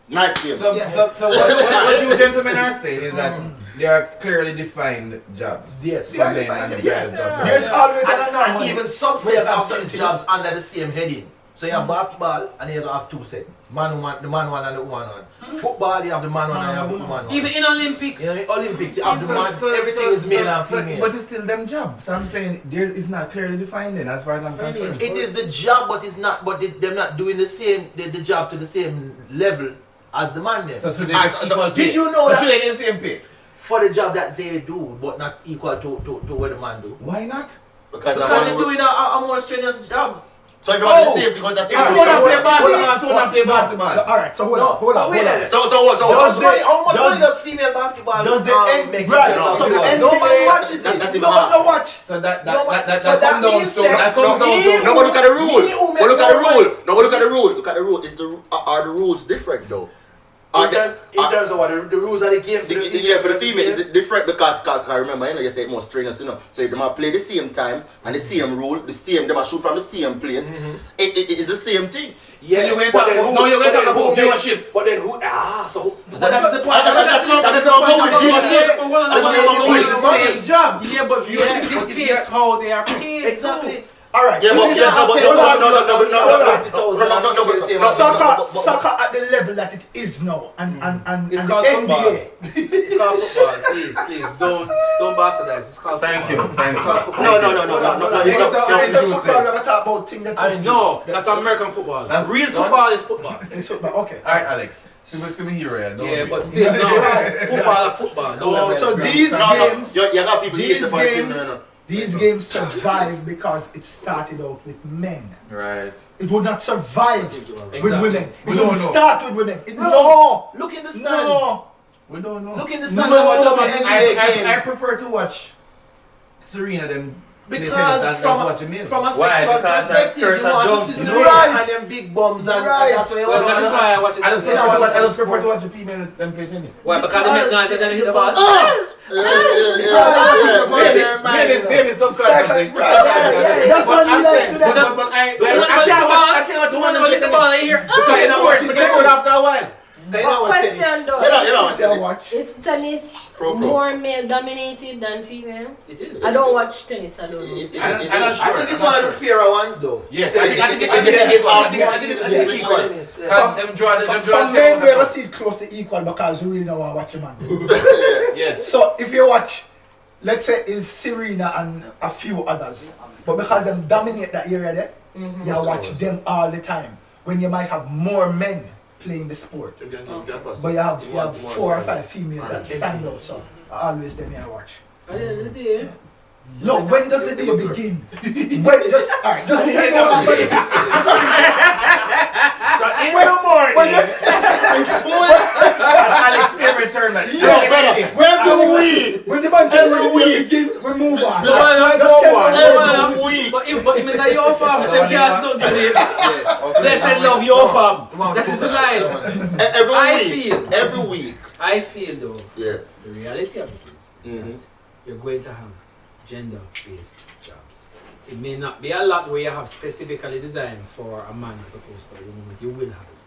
Nice game. So what you gentlemen are saying is that there are clearly defined jobs. Yes. For men and bridal jobs. there's always an And anomaly. even subsets Where of some these things- jobs under the same heading. So you have basketball and you have two sets. Man one, the man one and the woman one. Football, you have the man one and you have the woman one. Even in Olympics. In the Olympics, you have the man, everything is male and female. But it's still them jobs. So I'm saying there is not clearly defined then, as far as I'm concerned. It is the job, but it's not. But they're not doing the same. The job to the same level as the man. There. So they So equal pay. did you know So that should they get the same pay? for the job that they do, but not equal to what the man do? Why not? Because Because they're doing a more strenuous job. So if you want the same thing, because that's If you want to play basketball, two want to play basketball. Alright, so hold No, on, hold but on, wait hold a on. minute. So How much does money does female basketball does the N- make? right, No, so the NBA nobody watches that- it. that- No watch. So that So that comes down means to that that comes down me- to No, but look at the rule. Me who make But look at the more rule. No, but look at the rule. Look at the rule. Are the rules different though? In terms of what the rules of the game for the female. Yeah, for the female, is it different? Because I remember, you say it more strenuous, So if they might play the same time and the same rule, the same, they might shoot from the same place. It is the same thing. Yeah, So you're going to but talk then about- who- now you're going to but talk then about who makes- viewership. But then who? But That- that's the point. that's not the going point with of viewership. It's the same job. Yeah, but viewership Yeah, but dictates how they are paid. Exactly. Alright, Yeah, so but listen, soccer at the level that it is now, and It's the called football. NBA. It's called football. Please, don't bastardize. It's called Thank football. you, thank It's you. called football. No. It's a football, we ever talk about thing that I know. That's American football. That's- Real football is football. It's football, okay. Alright, Alex. See me here, yeah. Don't Yeah, worry. but still, no. Football is football. Don't So these games, You got people these hate the point, games, these games survive because it started out with men. Right. It would not survive with women. It We don't would know. start with women. Bro, No, Look in the stands. no. We don't know. Look in the stands No, of no, the no, NBA game. I prefer to watch Serena than play tennis Because than from watch a male. a Why? sexual Because her perspective, skirt you are want to jumping. see Right. Serena and them big bums and Right. that's why you Well, want this is to why I watch it. I just prefer to watch a female than play tennis. Why? Because the men guys are gonna hit the ball. Maybe subconsciously. That's what you like to them. But I can't watch one Hit the ball in here. because I know it after a while. But question though, See, I watch. is tennis Pro. more male dominated than female? It is. I don't watch tennis, I don't know. I'm not sure. I think it's one of the fairer ones though. Yeah, I think it's equal. Them draw From men, we ever see it close to equal because we really don't want to watch a man. Yeah. So if you watch, let's say is Serena and a few others, but because them dominate that area there, you watch them all the time. When you might have more men playing the sport, but you have 4 or 5 females that stand out. So always them you watch. At the end of the day, No, when does the day begin? Wait, just alright, just tell me what So in the morning, Alex's favorite term. when the man tell me we begin, we move on. No, no, Just tell me no, when we but him is a your farm. Say can't stop today. Blessed love your farm. That is the line. Every week. I feel though, Yeah. the reality of it is that you're going to have gender-based jobs. It may not be a lot where you have specifically designed for a man as opposed to a woman, but you will have it.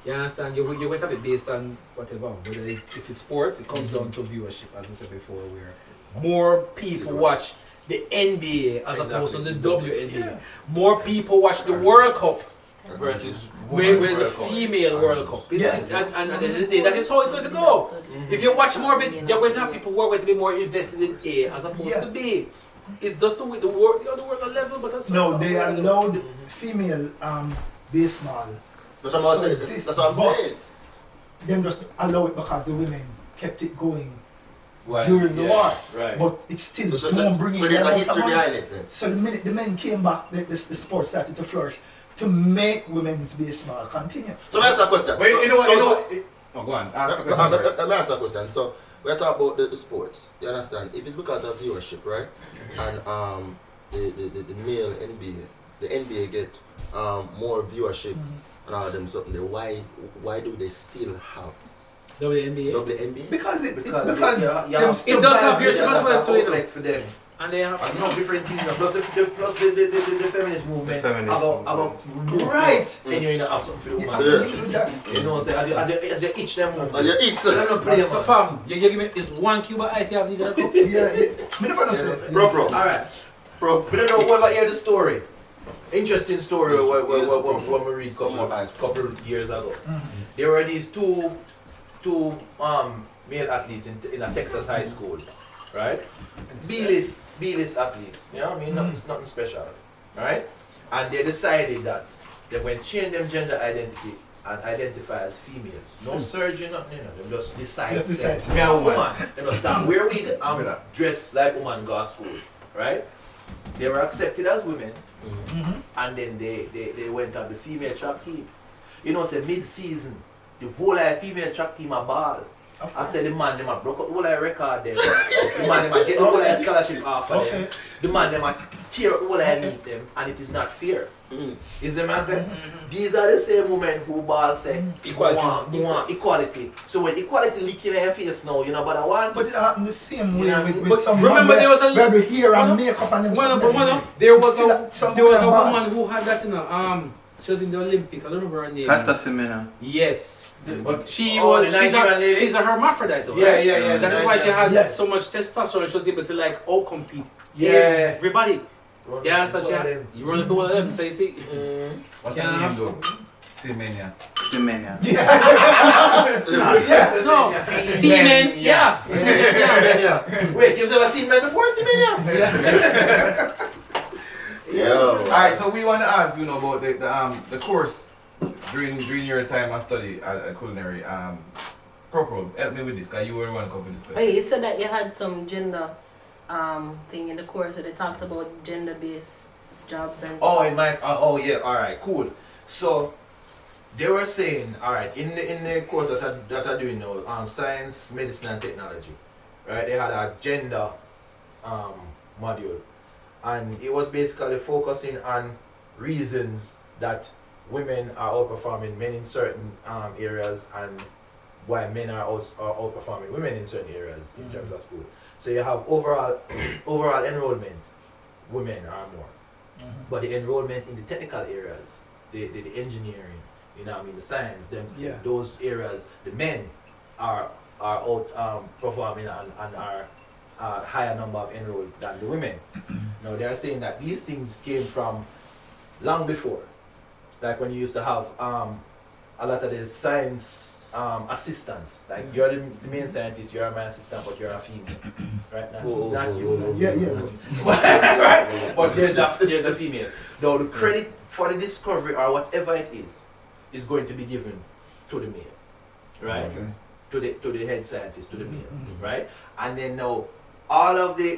You understand? You're going to have it based on whatever. Whether if it's sports, it comes down to viewership, as we said before, where more people watch the NBA as opposed to the WNBA. More people watch the World Cup Versus where's the female World Cup. And at the end of the day, that is how it's going to go. If you watch more of it, you're going to have people who are going to be more invested in A as opposed to B. It's just the way the world level, but that's No, they allowed female baseball. That's what I'm saying. That's what I'm saying. Them just allow it because the women kept it going during the war. Right. But it's still So more bringing there's them a out history of money. behind it then. So the minute the men came back, the sport started to flourish to make women's baseball continue. So let me ask a question. Wait, you know what? So- Oh, go on. Ask the Let question first. me ask a question. So we're talking about the sports. You understand? If it's because of viewership, right? And the male NBA, the NBA get more viewership and all them something there. Why do they still have WNBA. WNBA? Because it Because them you have still It does have buy your it. response- responsibility to it, though. outlet for them. And they have. And no different things. Plus the feminist movement. The feminist about Right. And you have something for the woman. Yeah. You know, so as you itch them move. And you eat, So sir. them not play, So man. fam, you give me this 1 cube of ice you have leave it up. Yeah. Me never know say. Pro. Alright. Pro. We don't know whoever hear the story. Interesting story when we read couple years ago. There were these two male athletes in a Texas high school, right? B-list athletes, you know what I mean? It's nothing special, right? And they decided that they're going to change them gender identity and identify as females. No surgery, nothing, you know. They just decide. Just decide. say, "Me a woman." They just start wear wig and dress like woman go to school, right? They were accepted as women, and then they went on the female track team. You know, say mid-season, the whole female track team a ball. I said the man them a broke up the whole record them. The man them a get the whole scholarship off of them. The man them a tear up the whole meet them, and it is not fair. Is the man say? These are the same women who ball say want equality. So when equality leak in your face now, you know, but I want. But it happened the same way Yeah, with but some remember man there was a- where the hair and One- makeup and them One stuff. there was See a that some there was a women bad. woman who had that in a she was in the Olympics. I don't remember her name. Casta Semena. Yes. But She Oh, was the Nigerian lady? she's a hermaphrodite though. Yeah, right? yeah, yeah. That is why she had Yes. so much testosterone. She was able to like outcompete Yeah. everybody. Yeah, so she One of had, them. you run into one of them. So you see, what's Yeah. her name though? Semenya. Semena. no, semen. Yeah. Wait, you've never seen men before, semen? Yeah. Yo. Alright, so we want to ask about the course during your time of study at culinary. Proper, help me with this, because you were one to this question. Wait, you said that you had some gender thing in the course where they talked about gender-based jobs and Oh, in my yeah, all right, cool. So they were saying, all right, in the course that I doing now, science, medicine, and technology, right? They had a gender module, and it was basically focusing on reasons that women are outperforming men in certain areas and why men are outperforming women in certain areas in terms of school. So you have overall enrollment, women are more. But the enrollment in the technical areas, the engineering, you know what I mean, the science, those areas, the men are out performing and are higher number of enrolled than the women. Now they are saying that these things came from long before. Like when you used to have a lot of the science assistants. Like you're the main scientist, you're my assistant, but you're a female. Right? Not you. Yeah. Right? But there's a female. Now the credit for the discovery or whatever it is going to be given to the male. Right? Okay. To the head scientist, to the male. Right? And then now all of the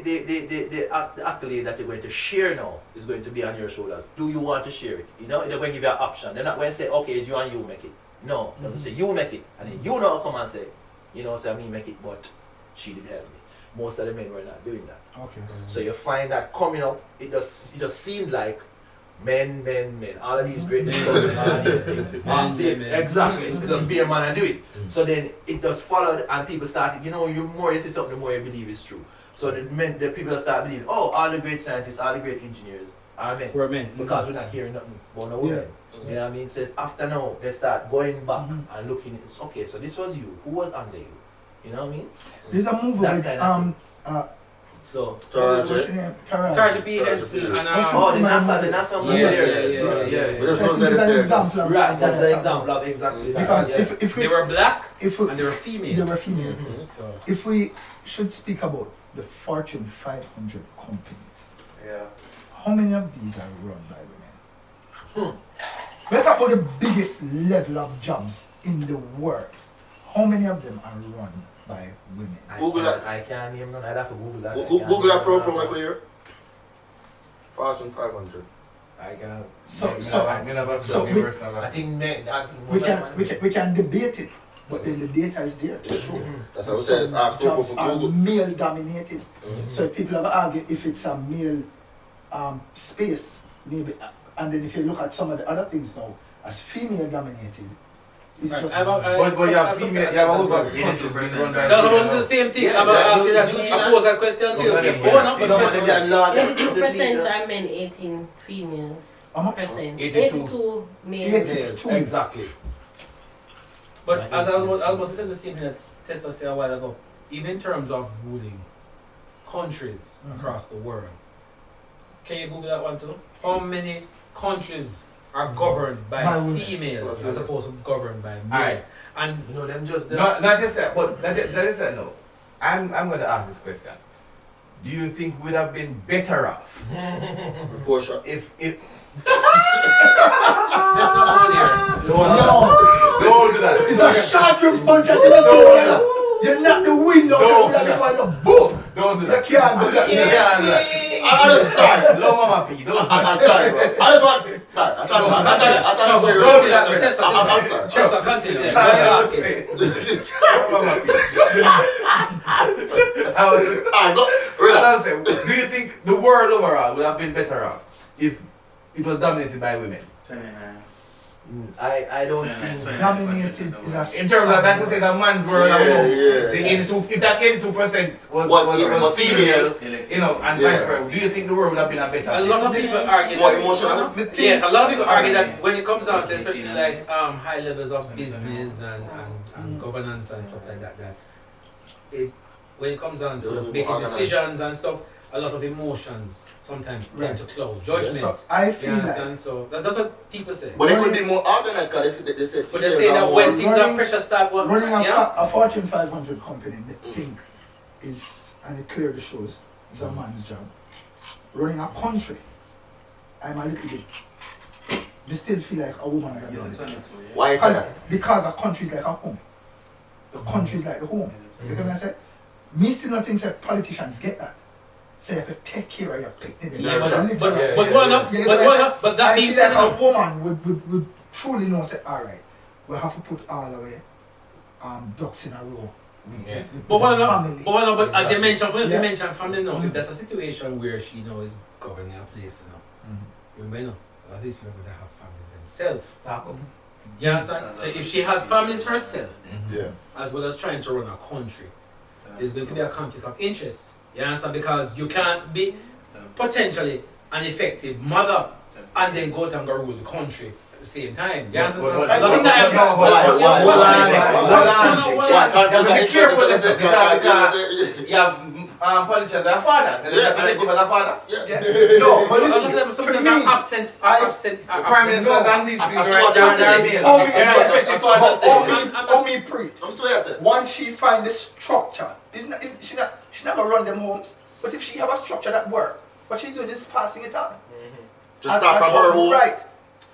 accolade that you're going to share now is going to be on your shoulders. Do you want to share it? You know, they're going to give you an option. They're not going to say, okay, it's you and you make it. No, they're going to say, you make it. And then you know come and say, you know, say, me make it, but she did help me. Most of the men were not doing that. Okay. So you find that coming up, it just seemed like men. All of these great discoveries, all of these things. Exactly. It just be a man and do it. So then it just followed and people started, you know, the more you see something, the more you believe it's true. So the people start believing, oh, all the great scientists, all the great engineers are men. we're men. Because we're not hearing nothing about no women. You know what I mean? It says after now, they start going back and looking, it's okay, so this was you. Who was under you? You know what I mean? There's a movie That with kind of So what's your name? Tasha P. Henson and oh, the NASA movie Yeah, there. yeah. But I there's think no it's an sense example of Right, that's what an I'm example of exactly that. Because yeah. if we they were black if we and they were female. they were female, So if we should speak about the Fortune 500 companies, Yeah. how many of these are run by women? Let's talk about the biggest level of jobs in the world. How many of them are run by women? Google that. I can't name none. I'd have to Google that. Google that pro like here. Fortune 500. I can. I think We can debate it, but then the data is there to show. That's what I Some said. Pro jobs for are Google. male dominated. So if people have argued if it's a male space, maybe, and then if you look at some of the other things now, as female dominated, it's Right, just. But you have female, you have over That's countries being run by almost female. the same thing. Yeah, I'm gonna yeah, ask you that. yeah. I pose that question to you. Okay, Go on, but You know what question. they are not. 82% are men, 18 females. How much? Percent. 82. 82 males. 82. Exactly. But as I was about to say the same thing that Tessa said a while ago, even in terms of ruling countries across the world, can you Google that one too? How many countries are governed by By women. females as opposed to governed by males? Alright. And No, them just Not just that, but that is that no. I'm going to ask this question. Do you think we'd have been better off Portia. if let's not go there. don't do that. It's a short rib punch at the You're not the window, No. you're the boom! Don't do You that. can't do that. Yeah, yeah. I'm sorry. Low mama P, don't do I'm that. sorry, bro. I just want. Sorry. I thought No, you don't were. do that. Tessa, I'm sorry. Tessa, continue. It's What are you hard to asking? say. Low mama P. Alright, go. I Relax. was saying, do you think the world overall would have been better off if it was dominated by women? 29. I don't think. Dominated is a In terms of that, we say the man's world, Yeah, the yeah. 82, if that 82% was Was female, Elected. you know, and Yeah. vice versa, do you think the world would have been a better A lot of people argue More that. emotional? Yeah, a lot of people argue that when it comes down to especially like high levels of business and governance and stuff like that, that it when it comes down to They're more making organized. decisions and stuff, a lot of emotions sometimes tend to cloud judgment. So I You feel like understand? So that's what people say. But it could be more organized because they say But they females say are that more- when things are running- pressure start, well, running yeah. a Fortune 500 company, they think is, and it clearly shows, is a man's job. Running a country, I'm a little bit, they still feel like a woman can do it. Why is that? Because a country is like a home. The country is like the home. You get what I say? Me still not think that politicians get that. So you have to take care of your picnic. Yeah, Yeah, but that being said, a woman would truly know, say, alright, we have to put all our ducks in a row. Yeah. But as you mentioned, if Yeah. you mention family now, if that's a situation where she is governing a place, remember, a lot of these people would have families themselves. You understand? So if she has families herself, Yeah. as well as trying to run a country, there's going to be a conflict of interest. You understand? Because you can't be potentially an effective mother and then go out and go rule the country at the same time. You understand? Because a lot of time- Be careful, listen, because you have politicians that are fathers, and Yeah, they have people as a father. Yeah. No, but a lot of listen, them for sometimes me, are absent. The prime ministers and these things I see are what you're saying. male. Oh, That's They're what- not that's what I'm saying. Omi preach. I'm sorry, I said. Once she find the structure, she not gonna run them homes. But if she have a structure that work, what she's doing is passing it on. Just start from her home. Right.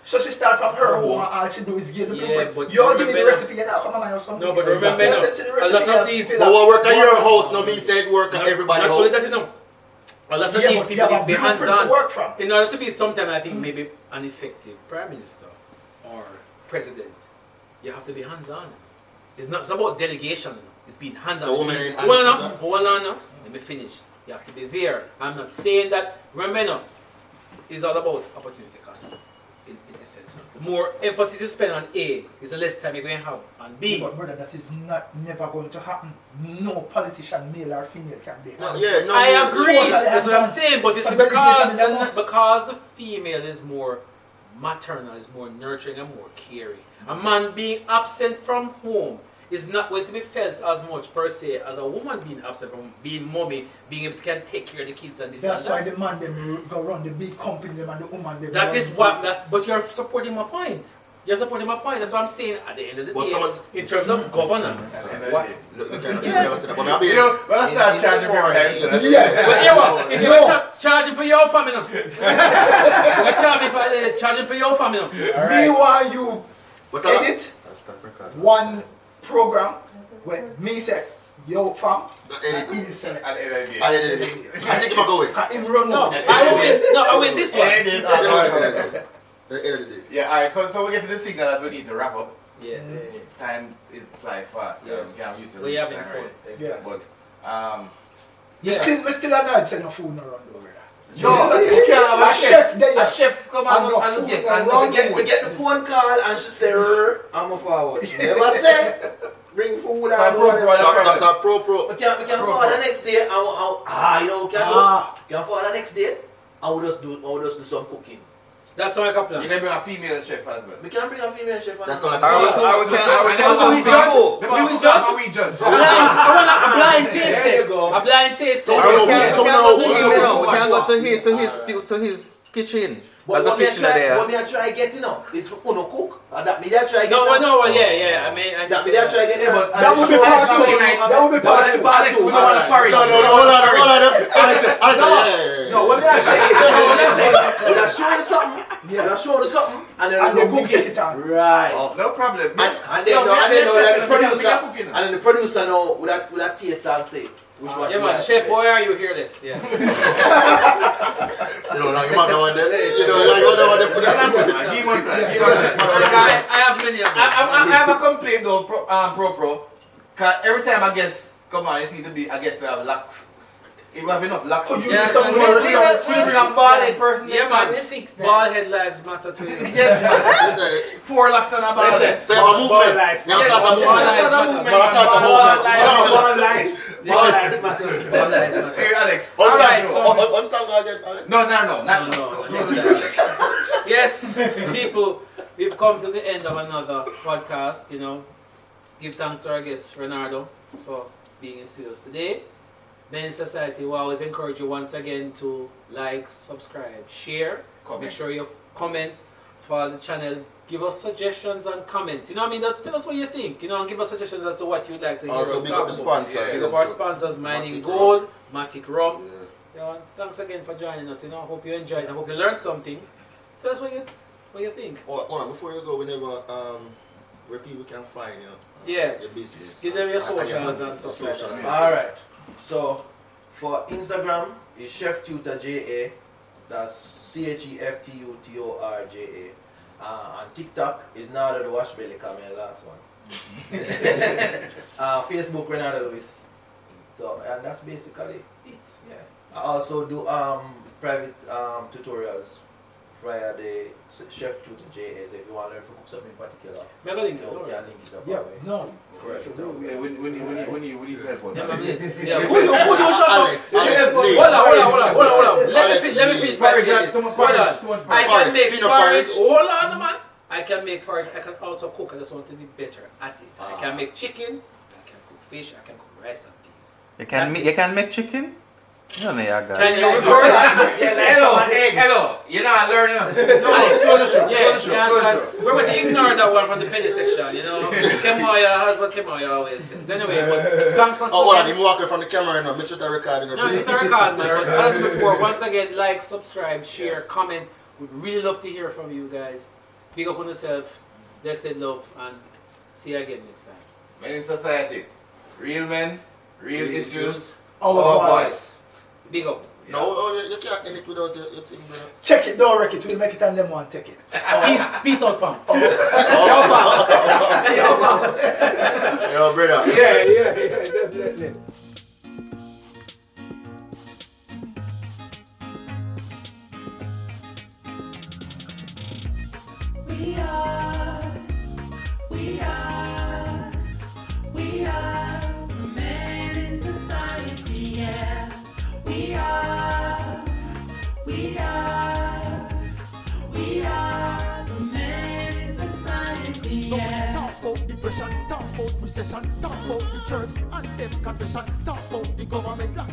So she start from her home, and all she do is give the Yeah, blueprint. but You all give me the remember- recipe and I'll come on my house. No, but remember, Yes, no, I see the a recipe, lot yeah, of these. fill But up. what work at your house no mean say it work at everybody's Not only house. that, you know, a lot of Yeah, these but you people have need a to be blueprint to hands-on. work from. In order to be sometime, I think maybe an effective prime minister or president, you have to be hands-on. It's not it's about delegation. It's being hands-on. So women in- Hold on now. Let me finish. You have to be there. I'm not saying that. Remember, no, it's all about opportunity cost. In a sense, the more emphasis you spend on A, is the less time you're going to have on B. But brother, that is never going to happen. No politician, male or female, can be. No, yeah, no. I no, agree. Totally That's what I'm hands-on. saying. But it's But delegation is a must. because the female is more maternal, is more nurturing, and more caring. A man being absent from home is not going to be felt as much per se as a woman being absent from being mommy, being able to can take care of the kids and this That's and why that. the man them go run the big company them and the woman them. That run is the- what. But you're supporting my point. You're supporting my point. That's what I'm saying. At the end of the But day, someone's- in terms of governance, what? Look, look, look, Yeah. never said that, but I mean, You know, well, I start charging for every time. Yeah. But here what? If you're charging for your family, no. You're charging for your family, no. Me why you but I- edit one program where me say yo fam Edit. and he say At the end of the day. I did it. I think I'm going. and him run No, now. I win this one. Edit. Edit. Yeah, alright, so we get to the signal that we need to wrap up. Yeah. Time it fly fast. Yeah. We can't use it. We having time, fun. right? Yeah. But Me still annoyed say no food no run over that. No, you can't have A chef there. A chef come And no as a food guest and and no no We food. get the phone call and she say, I'm a forward. She never say, bring food So and pro whatever. That's a pro. We can forward the next day and you know we can do. We can forward the next day and we just do some cooking. That's what I can You plan. can bring a female chef as well. We can bring a female chef and That's a- what Or we can come to you. We judge. We judge. I want a blind taste There you test. go. A blind taste Or test. we can go to him, you know. We Go can on. go to his kitchen. But There's a what me kitchen try, there. what me I try get, you know, is for uno cook. And that me there try get. No, now. no, yeah. I mean, That me there try get. Yeah, but That would be part two. That would be part two. Alex, we don't want to party. No, hold on. Alex, No, what me I say is, when I show you something, when I show you something, and then And we then go we cook take it. it on. Right. No problem. And then the producer, and then the producer now with that taste and say which one. Yeah, she man, like chef, best. boy, are you hear this? Yeah. you know, like you might know that. You know, like you know what they put that. Give him one flag. Give him one flag. I have many of them. I have a complaint though, pro. Cause every time I guess come on, it seems to be I guess we have locks. If we have enough locks, Could you Yeah, do some so more we- research? we bring a bald-head person. Yeah, next man. time. We fix that. Bald head lives matter to you. Yes, man. 4 locks and a bald head. So you have a movement. lies. You have to start a Ball movement. lies That's a matter. movement. Ball lies matter. Ball lies. Ball lies matters. Ball lies matters. Hey, Alex. Alright, On song again, Alex. No, No, next time. Yes, people, we've come to the end of another podcast. You know, give thanks to our guest Renardo for being in studios today. Men in Society, we always encourage you once again to like, subscribe, share. Make sure you comment for the channel. Give us suggestions and comments. You know what I mean? Just tell us what you think. You know, and give us suggestions as to what you'd like to hear Also, us big talk up the about. sponsors. Big up our sponsors, Mining Matic Gold, Matic Rum. Yeah. You know, thanks again for joining us. You know, I hope you enjoyed. I hope you learned something. Tell us what you think. Hold on, before you go, whenever where people can find you. Yeah. Your business. Give them your And socials handles, and stuff your like social that. media. Alright. So for Instagram is Chef Tutor JA. That's CHEFTUTORJA. And TikTok is Nada the Wash Belly, come here last one. Facebook Renata Lewis. So and that's basically it. Yeah. I also do private tutorials via the Chef Tutor JA. So if you want to learn to cook something in particular, Maybe link you it. can link it up. Yeah, that way. no. Correct. Yeah, we need help. Yeah, maybe- yeah. Who you shut up? Alex, please. Hold on. Alex, Let me finish my Porridge, statement. someone Hold porridge, too on. much I porridge. can make Peanut porridge. porridge. Hold on, man. I can make porridge. I can also cook. I just want to be better at it. I Ah. can make chicken. I can cook fish. I can cook rice and peas. You can make chicken? No, no, yeah, guys. Can you refer that? Hello. You're not learning. Alex, close the show. Yeah, Close the show. yeah, Close the so show. we're going to ignore that one from the penny section, you know. Kemoya has what Kemoya always says. Anyway, but thanks for Oh, hold on, tuning in. I'm walking from the camera now. Make sure to recording a No, it's a record, man. But as before, once again, like, subscribe, share, comment. We'd really love to hear from you guys. Big up on yourself. Blessed love, and see you again next time. Men in Society. Real men, real issues, Our our voice. voice. Big up. No, you can't end it without your thing, bro. Check it, don't wreck it. We'll make it and them want take it. Peace out, fam. Yo, brother. Yeah, definitely. We are the men in society, yeah. We are the men in society, yeah. Talk about depression, talk about recession, talk about the church and them confession, talk about the government, black